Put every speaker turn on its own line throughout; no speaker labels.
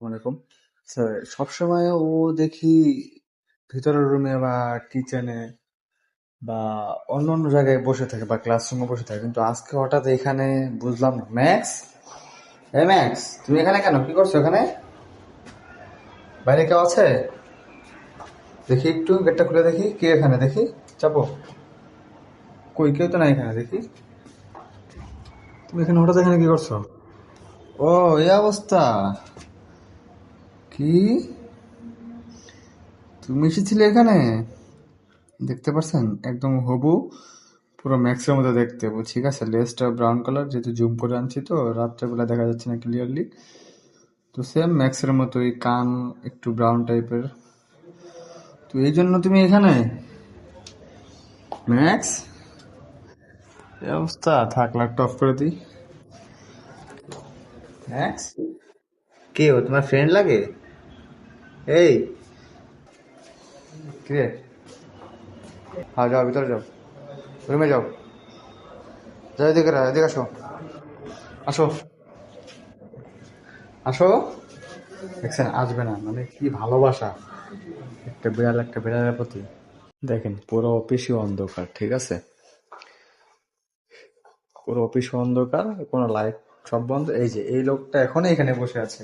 ওয়ালাইকুম স্যার। সবসময় ও দেখি ভিতরের রুমে বা কিচেনে বা অন্য অন্য জায়গায় বসে থাকে বা ক্লাসরুমে বসে থাকে, কিন্তু আজকে হঠাৎ এখানে বুঝলাম না। ম্যাক্স, এ ম্যাক্স, তুমি এখানে কেন? কি করছো এখানে? বাইরে কেউ আছে? দেখি একটু গেটটা খুলে দেখি কে এখানে, দেখি। চাপো। কই, কেউ তো নাই এখানে, দেখি। তুমি এখানে হঠাৎ এখানে কি করছো? ও, এই অবস্থা। কি, তুমি এসেছিলে এখানে? দেখতে পাচ্ছেন একদম হবু, পুরো ম্যাক্সের মতো দেখতে। ঠিক আছে, লেজটা ব্রাউন কালার, যেহেতু জুম করে আনছি তো রাত্রেবেলা দেখা যাচ্ছে না ক্লিয়ারলি। তো সেম ম্যাক্সের মতোই, কান একটু ব্রাউন টাইপের। তো এই জন্য তুমি এখানে? ম্যাক্স, এই অবস্থা। থাক, লাইটটা অফ করে দিই। ম্যাক্স, কে ও? তোমার ফ্রেন্ড লাগে? এই, কে? হ্যাঁ, যাও ভিতরে যাও, রুমে যাও। যাও, এদিকে এদিকে আসো। আসো, আসো। দেখছেন, আসবে না মানে কি ভালোবাসা একটা বিড়ালের প্রতি। দেখেন, পুরো অফিসই অন্ধকার, ঠিক আছে? পুরো অফিস অন্ধকার, কোনো লাইট, সব বন্ধ। এই যে এই লোকটা এখনো এখানে বসে আছে।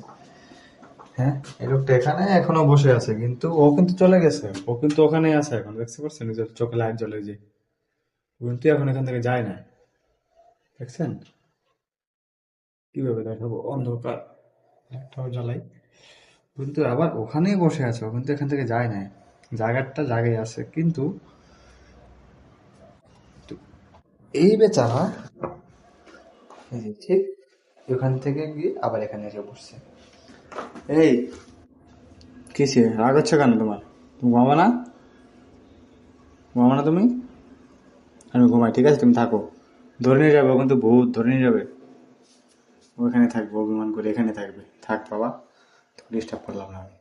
হ্যাঁ, এই লোকটা এখানে এখনো বসে আছে, কিন্তু ও কিন্তু চলে গেছে। ও কিন্তু ওখানেই আছে এখন, দেখতে পাচ্ছেন? নিজের চোখে লাইট জ্বলে যে। ও কিন্তু এখন এখান থেকে যায় না, দেখছেন? কিভাবে দেখাবো, অন্ধকার। একটাও জ্বালাই, কিন্তু আবার ওখানেই বসে আছে। ও কিন্তু এখান থেকে যায় না, জায়গাটা জায়গায় আছে কিন্তু। তো এই বেচারা, এই যে ঠিক ওখান থেকে গিয়ে আবার এখানে এসে বসছে। এই, কিসে রাগ হচ্ছে কেন তোমার? তুমি ঘুমাবা না? ঘুমাবা না তুমি? আমি ঘুমাই, ঠিক আছে? তুমি থাকো, ধরে নিয়ে যাবে ও, কিন্তু ভূত ধরে নিয়ে যাবে। ওখানে থাকবে, অভিমান করে এখানে থাকবে। থাক বাবা, ডিস্টার্ব করলাম না আমি।